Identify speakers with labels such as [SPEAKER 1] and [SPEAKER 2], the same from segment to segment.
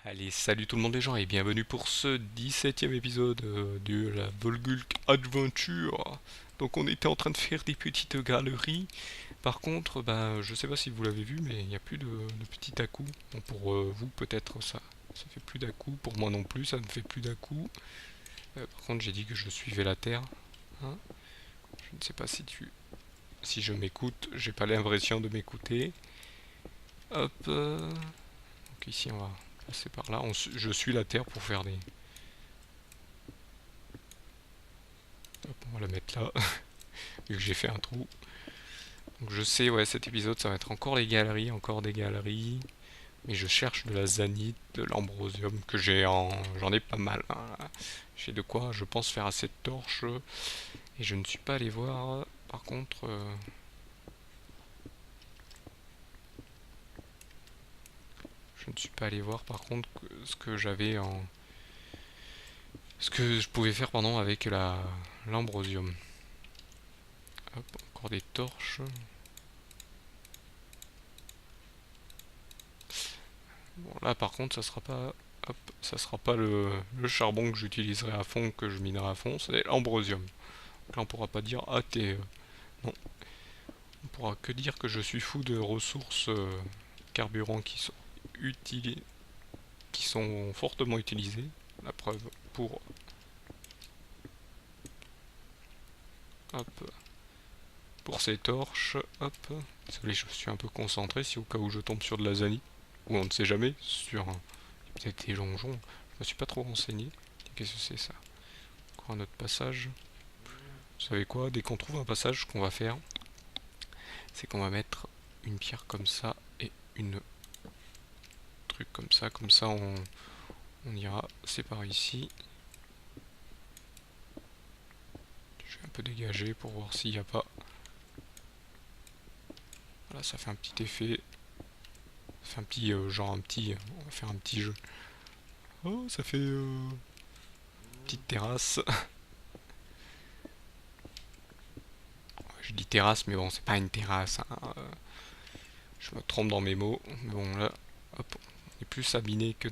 [SPEAKER 1] Allez, salut tout le monde les gens et bienvenue pour ce 17e épisode de la Volgulk Adventure. Donc on était en train de faire des petites galeries. Par contre, je sais pas si vous l'avez vu, mais il n'y a plus de petits à-coups. Bon, pour vous peut-être ça fait plus d'à-coups. Pour moi non plus, ça ne fait plus d'à-coups. Par contre j'ai dit que je suivais la Terre. Hein. Je ne sais pas si je m'écoute. J'ai pas l'impression de m'écouter. Hop. Donc ici on va passer par là. Je suis la Terre pour faire des... Hop, on va la mettre là, vu que j'ai fait un trou. Donc je sais, ouais, cet épisode, ça va être encore les galeries, encore des galeries. Mais je cherche de la zanite, de l'ambrosium, que j'en ai pas mal. Hein. J'ai de quoi, je pense, faire assez de torches. Et je ne suis pas allé voir, par contre... je ne suis pas allé voir, par contre, ce que j'avais en... Ce que je pouvais faire, pardon, avec l'ambrosium. Hop, encore des torches. Bon, là par contre, hop, ça sera pas le charbon que j'utiliserai à fond, que je minerai à fond, c'est l'ambrosium. Donc là, on pourra pas dire ah t'es non, on pourra que dire que je suis fou de ressources carburants utilisées, qui sont fortement utilisées. La preuve pour hop pour ces torches. Hop, désolé, je suis un peu concentré si au cas où je tombe sur de la zanie ou on ne sait jamais sur peut-être des donjons. Je me suis pas trop renseigné. Qu'est-ce que c'est ça? Encore un autre passage. Vous savez quoi? Dès qu'on trouve un passage, ce qu'on va faire, c'est qu'on va mettre une pierre comme ça et une truc comme ça on ira. C'est par ici. Je vais un peu dégager pour voir s'il n'y a pas. Voilà, ça fait un petit effet. Ça fait un petit genre un petit. On va faire un petit jeu. Oh, ça fait petite terrasse. Je dis terrasse, mais bon, c'est pas une terrasse. Hein. Je me trompe dans mes mots. Mais bon, là, hop, on est plus abîmé que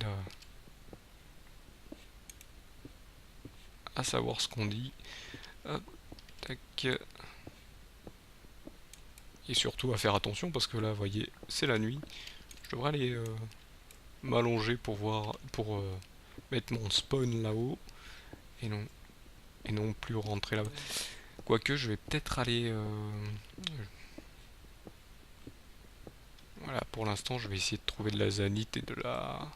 [SPEAKER 1] à savoir ce qu'on dit. Hop, tac. Et surtout à faire attention parce que là, vous voyez, c'est la nuit. Je devrais aller m'allonger pour voir, pour mettre mon spawn là-haut et non plus rentrer là-bas. Quoique, je vais peut-être aller. Voilà, pour l'instant, je vais essayer de trouver de la zanite et de la.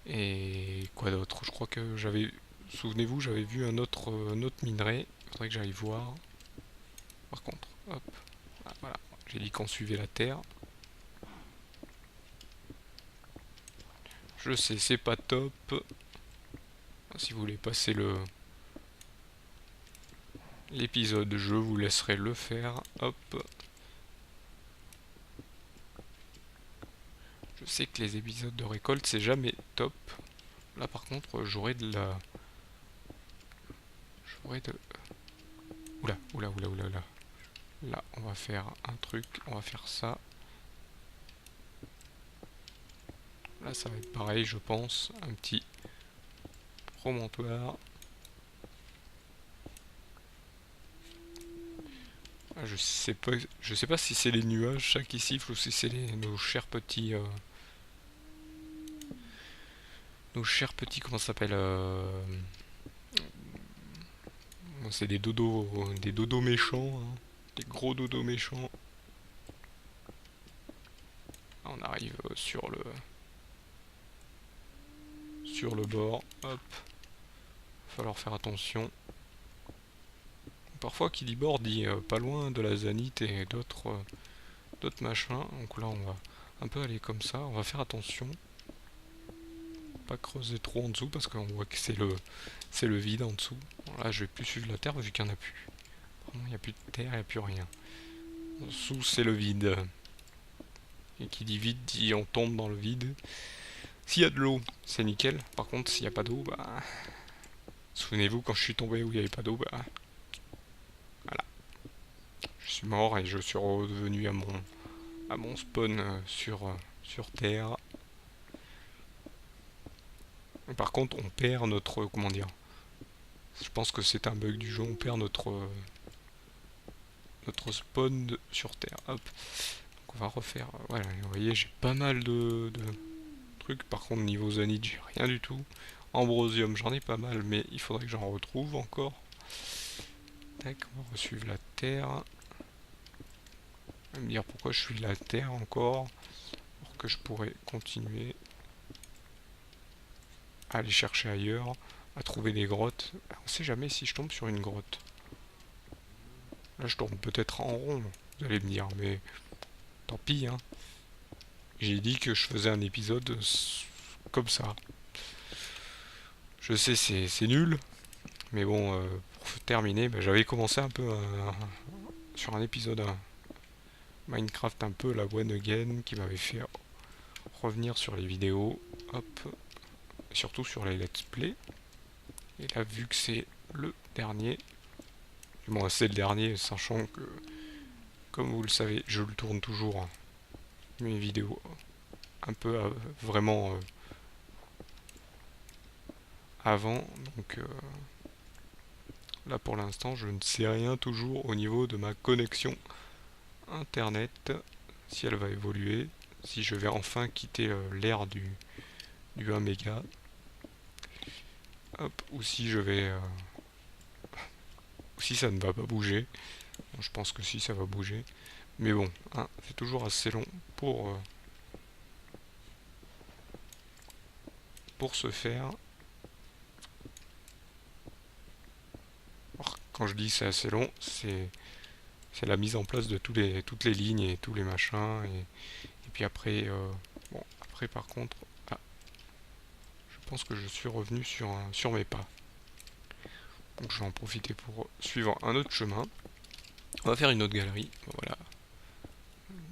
[SPEAKER 1] Et quoi d'autre? Je crois que j'avais. Souvenez-vous, j'avais vu un autre minerai. Il faudrait que j'aille voir. Par contre, hop. Ah, voilà, j'ai dit qu'on suivait la terre. Je sais, c'est pas top. Si vous voulez passer l'épisode, je vous laisserai le faire. Hop. Je sais que les épisodes de récolte, c'est jamais top. Là, par contre, j'aurai de la... J'aurai de... Oula, oula, oula, oula, oula. Là, on va faire un truc. On va faire ça. Là, ça va être pareil, je pense. Un petit promontoire. Ah, je sais pas si c'est les nuages ça qui sifflent ou si c'est nos chers petits, comment ça s'appelle bon, c'est des dodos méchants, hein, des gros dodos méchants. Ah, on arrive sur le bord. Hop, va falloir faire attention. Parfois, qui dit bord dit pas loin de la zanite et d'autres machins. Donc là, on va un peu aller comme ça. On va faire attention. Pas creuser trop en dessous parce qu'on voit que c'est le vide en dessous. Bon, là, je vais plus suivre la terre vu qu'il n'y en a plus. Vraiment, il n'y a plus de terre, il n'y a plus rien. En dessous, c'est le vide. Et qui dit vide dit on tombe dans le vide. S'il y a de l'eau, c'est nickel. Par contre, s'il n'y a pas d'eau, bah. Souvenez-vous, quand je suis tombé où il n'y avait pas d'eau, bah. Voilà. Je suis mort et je suis revenu à mon spawn sur Terre. Par contre, on perd notre... Comment dire? Je pense que c'est un bug du jeu, on perd notre spawn sur Terre. Hop. Donc on va refaire... Voilà, vous voyez, j'ai pas mal de trucs. Par contre, niveau Zanite, j'ai rien du tout. Ambrosium, j'en ai pas mal, mais il faudrait que j'en retrouve encore. Tac, on va suivre la Terre. On va me dire pourquoi je suis la Terre encore. Alors que je pourrais continuer à aller chercher ailleurs, à trouver des grottes. On sait jamais si je tombe sur une grotte. Là, je tourne peut-être en rond, vous allez me dire, mais tant pis, hein. J'ai dit que je faisais un épisode comme ça. Je sais, c'est nul, mais bon, pour terminer, bah, j'avais commencé un peu sur un épisode Minecraft un peu la one again qui m'avait fait revenir sur les vidéos, hop, surtout sur les let's play. Et là, vu que c'est le dernier, bon, c'est le dernier, sachant que, comme vous le savez, je le tourne toujours, hein, mes vidéos, un peu vraiment avant, donc là pour l'instant, je ne sais rien toujours au niveau de ma connexion internet, si elle va évoluer, si je vais enfin quitter l'ère du 1 méga, hop, ou si je vais, ou si ça ne va pas bouger. Bon, je pense que si ça va bouger, mais bon, hein, c'est toujours assez long pour se faire. Alors, quand je dis c'est assez long, c'est la mise en place de toutes les lignes et tous les machins, et puis après, bon, après par contre, ah, je pense que je suis revenu sur mes pas. Donc je vais en profiter pour suivre un autre chemin. On va faire une autre galerie, voilà.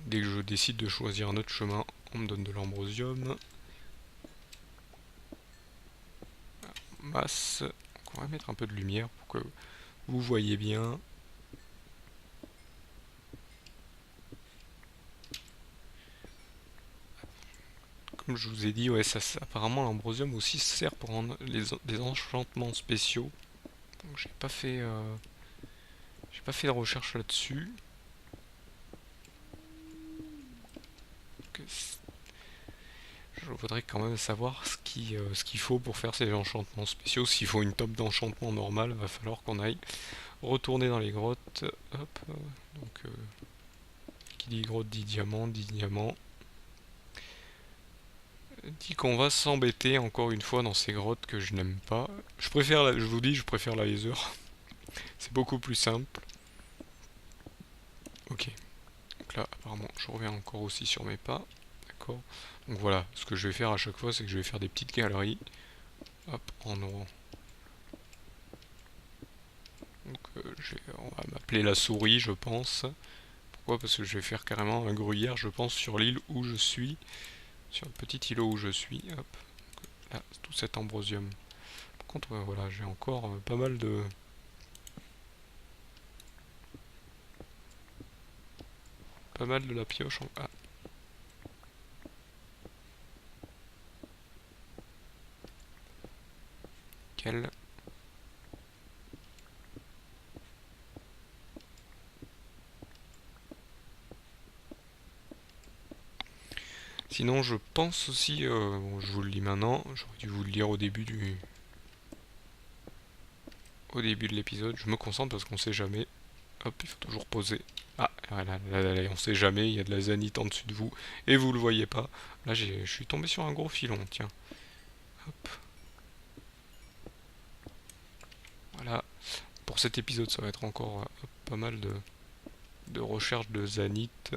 [SPEAKER 1] Dès que je décide de choisir un autre chemin, on me donne de l'ambrosium. Masse. Donc on va mettre un peu de lumière pour que vous voyez bien. Comme je vous ai dit, ouais, apparemment l'ambrosium aussi sert pour rendre des enchantements spéciaux. Donc j'ai pas fait de recherche là-dessus. Je voudrais quand même savoir ce qu'il faut pour faire ces enchantements spéciaux. S'il faut une top d'enchantement normale, va falloir qu'on aille retourner dans les grottes. Hop, donc qui dit grotte dit diamant, dit qu'on va s'embêter encore une fois dans ces grottes que je n'aime pas. Je vous dis, je préfère la laser. C'est beaucoup plus simple. Ok. Donc là, apparemment, je reviens encore aussi sur mes pas. D'accord. Donc voilà, ce que je vais faire à chaque fois, c'est que je vais faire des petites galeries. Hop, en haut. Donc on va m'appeler la souris, je pense. Pourquoi? Parce que je vais faire carrément un gruyère, je pense, sur l'île où je suis. Sur le petit îlot où je suis. Hop. Là, tout cet ambrosium. Par contre, voilà, j'ai encore pas mal de... Pas mal de la pioche. Ah. Quelle... Sinon, je pense aussi, bon, je vous le lis maintenant, j'aurais dû vous le lire au début de l'épisode. Je me concentre parce qu'on sait jamais. Hop, il faut toujours poser. Ah, voilà, là, on sait jamais, il y a de la zanite en dessus de vous et vous le voyez pas. Là, je suis tombé sur un gros filon, tiens. Hop. Voilà. Pour cet épisode, ça va être encore pas mal de recherche de zanite.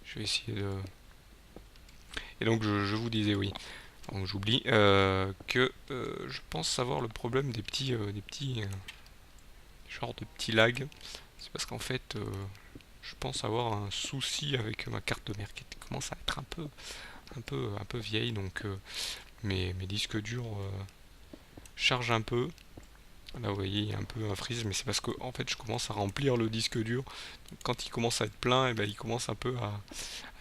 [SPEAKER 1] Je vais essayer de... Et donc, je vous disais, oui. Donc j'oublie que je pense savoir le problème des petits genre de petits lags. C'est parce qu'en fait je pense avoir un souci avec ma carte de mère qui commence à être un peu vieille, donc mes disques durs chargent un peu. Là vous voyez il y a un peu un freeze, mais c'est parce que en fait je commence à remplir le disque dur. Donc, quand il commence à être plein, et ben, il commence un peu à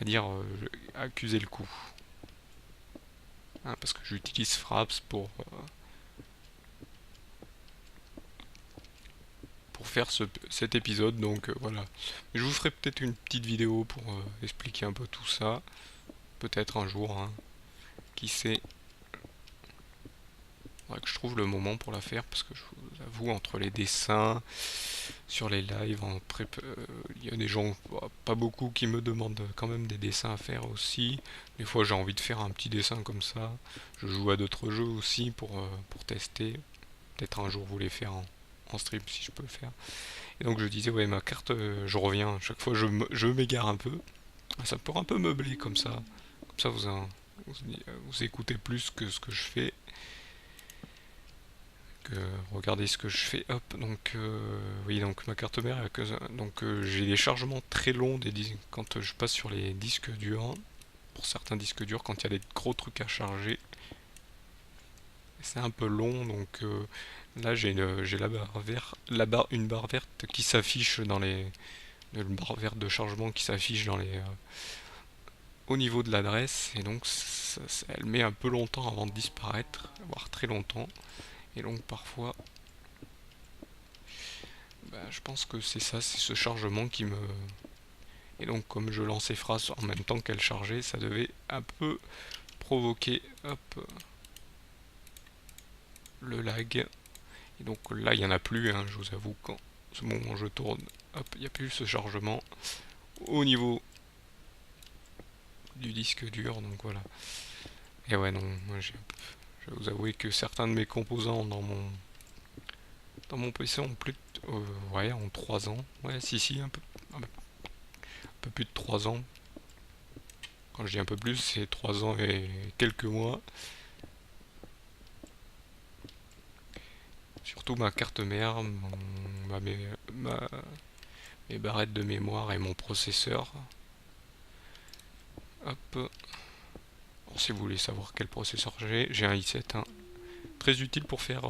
[SPEAKER 1] dire à accuser le coup. hein, parce que j'utilise Fraps pour faire cet épisode, donc voilà. Mais je vous ferai peut-être une petite vidéo pour expliquer un peu tout ça, peut-être un jour, hein, qui sait. Faudrait que je trouve le moment pour la faire, parce que je vous avoue, entre les dessins, sur les lives, il y a des gens, pas beaucoup, qui me demandent quand même des dessins à faire aussi. Des fois j'ai envie de faire un petit dessin comme ça. Je joue à d'autres jeux aussi pour tester. Peut-être un jour vous les faire en stream si je peux le faire. Et donc je disais, ouais, ma carte, je reviens, chaque fois je m'égare un peu. Ça pourrait un peu meubler comme ça. Comme ça vous écoutez plus que ce que je fais. Regardez ce que je fais. Hop, donc oui, donc ma carte mère, donc j'ai des chargements très longs quand je passe sur les disques durs. Pour certains disques durs, quand il y a des gros trucs à charger, c'est un peu long. Donc là, j'ai une barre verte qui s'affiche une barre verte de chargement qui s'affiche au niveau de l'adresse, et donc elle met un peu longtemps avant de disparaître, voire très longtemps. Et donc parfois, je pense que c'est ça, c'est ce chargement qui me... Et donc comme je lançais phrase en même temps qu'elle chargeait, ça devait un peu provoquer, hop, le lag. Et donc là, il n'y en a plus, hein, je vous avoue, quand ce moment je tourne, hop, il n'y a plus ce chargement au niveau du disque dur, donc voilà. Et ouais, non, je vais vous avouer que certains de mes composants dans mon PC ont plus de, ouais, en 3 ans. Ouais, si, un peu plus de 3 ans. Quand je dis un peu plus, c'est 3 ans et quelques mois. Surtout ma carte mère, mes barrettes de mémoire et mon processeur. Hop. Bon, si vous voulez savoir quel processeur j'ai un i7, hein. Très utile pour faire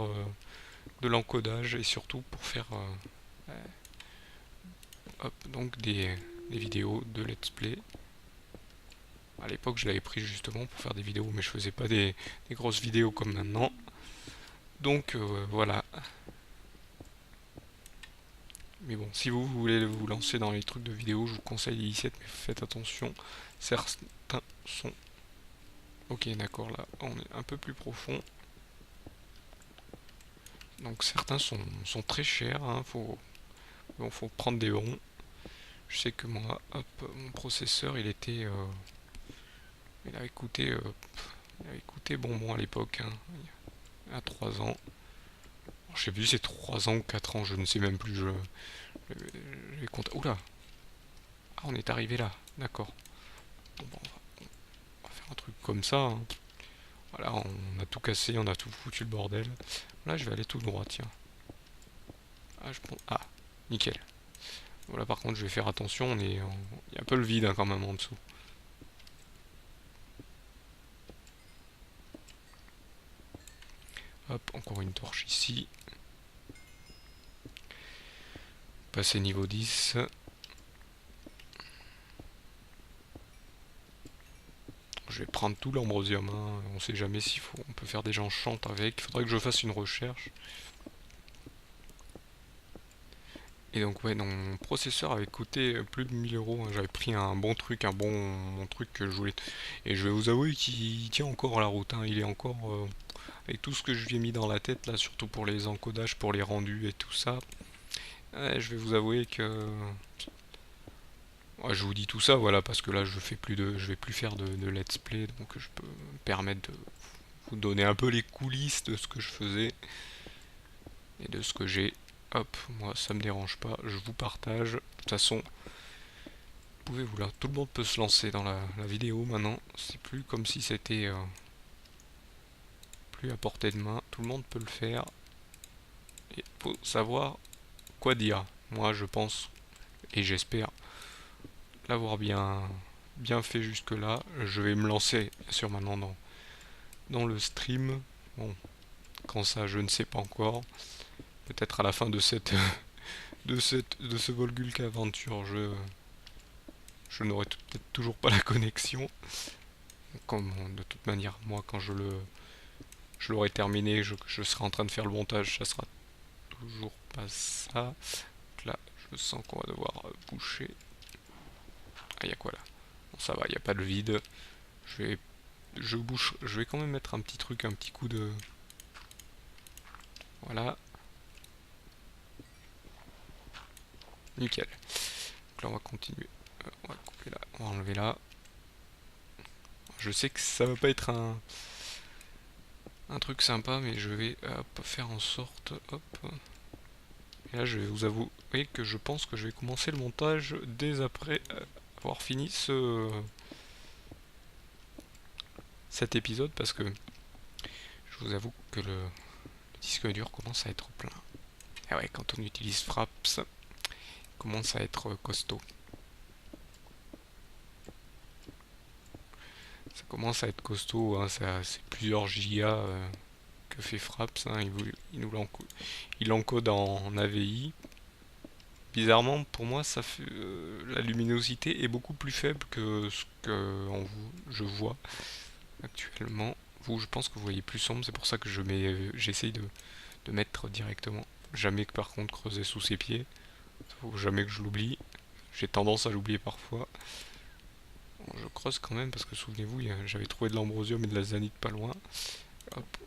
[SPEAKER 1] de l'encodage et surtout pour faire hop, donc des vidéos de let's play. À l'époque, je l'avais pris justement pour faire des vidéos, mais je faisais pas des grosses vidéos comme maintenant. Donc voilà. Mais bon, si vous voulez vous lancer dans les trucs de vidéo, je vous conseille les i7, mais faites attention. Certains sont... Ok, d'accord, là, on est un peu plus profond. Donc certains sont très chers, hein, faut prendre des bons. Je sais que moi, hop, mon processeur, il avait coûté bonbon à l'époque, hein, il y a 3 ans. Alors, je sais plus si c'est 3 ans ou 4 ans, je ne sais même plus. Je compte. Oula! Ah, on est arrivé là, d'accord. Bon, on va faire un truc comme ça, hein. Voilà, on a tout cassé, on a tout foutu le bordel. Là, je vais aller tout droit, tiens. Ah, nickel. Voilà, par contre, je vais faire attention, il y a un peu le vide, hein, quand même en dessous. Hop, encore une torche ici. Passer niveau 10. Je vais prendre tout l'ambrosium, hein. On sait jamais on peut faire des gens chantent avec. Il faudrait que je fasse une recherche. Et donc ouais, mon processeur avait coûté plus de 1000 euros, hein. J'avais pris un bon truc, un bon truc que je voulais. Et je vais vous avouer qu'il tient encore la route, hein. Il est encore avec tout ce que je lui ai mis dans la tête là, surtout pour les encodages, pour les rendus et tout ça. Je vais vous avouer que ouais, je vous dis tout ça, voilà, parce que là je vais plus faire de let's play, donc je peux me permettre de vous donner un peu les coulisses de ce que je faisais et de ce que j'ai. Hop, moi ça me dérange pas, je vous partage. De toute façon, pouvez-vous là, tout le monde peut se lancer dans la vidéo maintenant. C'est plus comme si c'était plus à portée de main. Tout le monde peut le faire. Il faut savoir quoi dire. Moi je pense et j'espère l'avoir bien fait jusque là. Je vais me lancer bien sûr maintenant dans le stream. Bon, quand ça je ne sais pas encore. Peut-être à la fin de de ce Volgulk Aventure, je n'aurai peut-être toujours pas la connexion. Comme de toute manière, moi quand je l'aurai terminé, je serai en train de faire le montage, ça sera toujours pas ça. Donc là, je sens qu'on va devoir boucher. Ah, y a quoi là? Bon, ça va, y a pas de vide. Je vais, je vais quand même mettre un petit truc, un petit coup de. Voilà, nickel. Donc là, on va continuer. On va couper là, on va enlever là. Je sais que ça va pas être un truc sympa, mais je vais faire en sorte. Hop. Et là, je vais vous avouer que je pense que je vais commencer le montage dès après avoir fini cet épisode parce que je vous avoue que le disque dur commence à être plein. Et ouais, quand on utilise Fraps, ça commence à être costaud. Ça commence à être costaud, hein, c'est plusieurs gigas que fait Fraps. Hein, il l'encode en AVI. Bizarrement, pour moi, la luminosité est beaucoup plus faible que ce que je vois actuellement. Vous, je pense que vous voyez plus sombre, c'est pour ça que j'essaye de mettre directement. Jamais que par contre creuser sous ses pieds. Faut jamais que je l'oublie. J'ai tendance à l'oublier parfois. Bon, je creuse quand même parce que souvenez-vous, j'avais trouvé de l'ambrosium et de la zanite pas loin. Hop.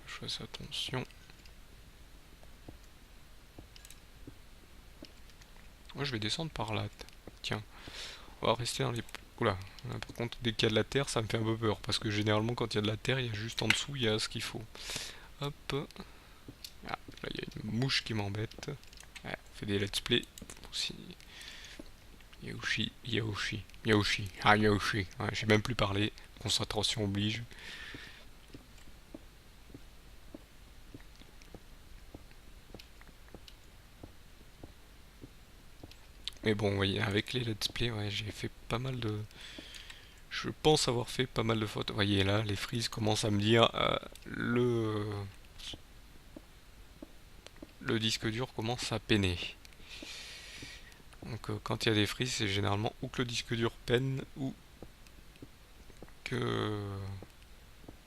[SPEAKER 1] Je fasse attention. Moi je vais descendre par là. Tiens, on va rester dans les. Oula, là, par contre dès qu'il y a de la terre ça me fait un peu peur parce que généralement quand il y a de la terre il y a juste en dessous il y a ce qu'il faut. Hop. Ah, là il y a une mouche qui m'embête. Ouais, on fait des let's play aussi. Yaoshi. Ah, Yaoshi. Ouais, j'ai même plus parlé. Concentration oblige. Mais bon, vous voyez, avec les let's play, ouais, j'ai fait pas mal de. Je pense avoir fait pas mal de fautes. Vous voyez là, les frises commencent à me dire le disque dur commence à peiner. Donc quand il y a des frises, c'est généralement ou que le disque dur peine ou que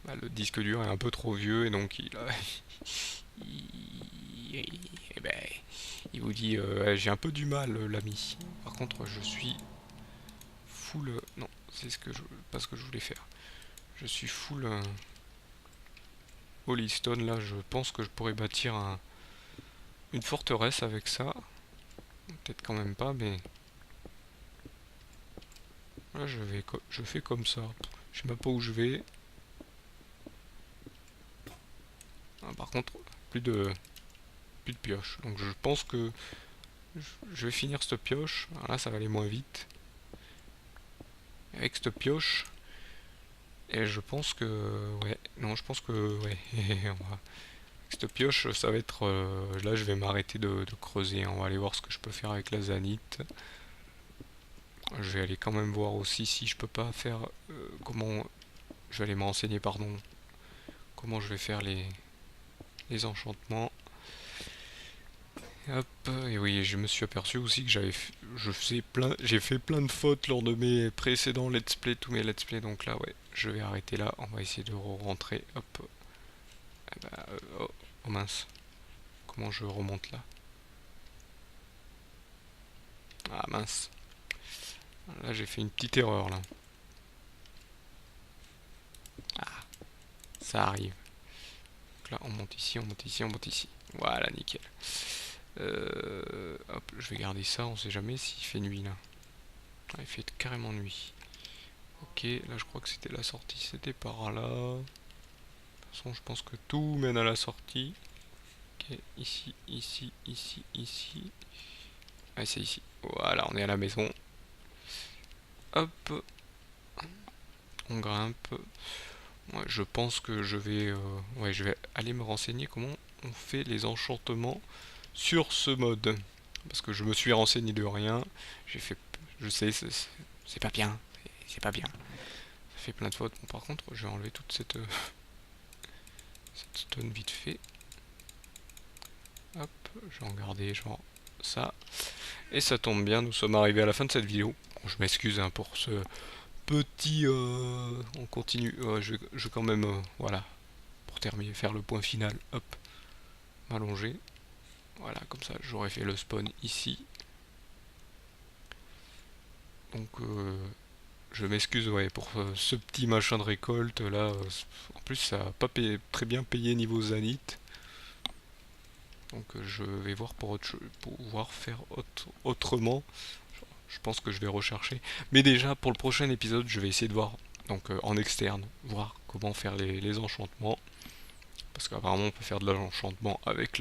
[SPEAKER 1] le disque dur est un peu trop vieux et donc eh ben, il vous dit j'ai un peu du mal l'ami. Par contre je suis full non c'est pas ce que je voulais faire. Je suis full holystone là. Je pense que je pourrais bâtir une forteresse avec ça. Peut-être quand même pas mais là je fais comme ça. Je sais même pas où je vais. Ah, par contre plus de pioche. Donc je pense que je vais finir cette pioche. Alors là ça va aller moins vite. Avec cette pioche. Et je pense que. Ouais. Non, je pense que. Ouais. Cette pioche, ça va être. Là, je vais m'arrêter de creuser. On va aller voir ce que je peux faire avec la zanite. Je vais aller quand même voir aussi si je peux pas faire. Comment. Je vais aller me renseigner, pardon. Comment je vais faire les enchantements. Hop. Et oui, je me suis aperçu aussi que j'ai fait plein de fautes lors de mes précédents let's play, tous mes let's play. Donc là, ouais, je vais arrêter là. On va essayer de rentrer. Hop. Ah bah, oh mince. Comment je remonte là? Ah mince. Là j'ai fait une petite erreur là. Ah, ça arrive. Donc là on monte ici, on monte ici, on monte ici. Voilà, nickel. Hop, je vais garder ça, on sait jamais s'il fait nuit là. Ah, il fait carrément nuit. Ok, là je crois que c'était la sortie, c'était par là. De toute façon je pense que tout mène à la sortie. Ok, ici, ici, ici, ici. Ah c'est ici. Voilà, on est à la maison. Hop, on grimpe. Ouais, je pense que ouais, je vais aller me renseigner comment on fait les enchantements sur ce mode. Parce que je me suis renseigné de rien. J'ai fait, je sais, c'est pas bien. C'est pas bien. Ça fait plein de fautes. Bon, par contre, je vais enlever toute cette stone vite fait. Hop, je vais en garder genre ça. Et ça tombe bien, nous sommes arrivés à la fin de cette vidéo. Bon, je m'excuse hein, pour ce petit... on continue. Je vais quand même... voilà. Pour terminer, faire le point final. Hop. M'allonger. Voilà, comme ça, j'aurais fait le spawn ici. Donc, je m'excuse ouais, pour ce petit machin de récolte là. En plus, ça n'a pas très bien payé niveau Zanith. Donc, je vais voir pour pouvoir faire autrement. Je pense que je vais rechercher. Mais déjà, pour le prochain épisode, je vais essayer de voir, donc en externe, voir comment faire les enchantements. Parce qu'apparemment, on peut faire de l'enchantement avec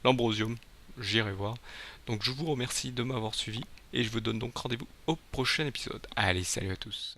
[SPEAKER 1] l'ambrosium. J'irai voir. Donc, je vous remercie de m'avoir suivi. Et je vous donne donc rendez-vous au prochain épisode. Allez, salut à tous.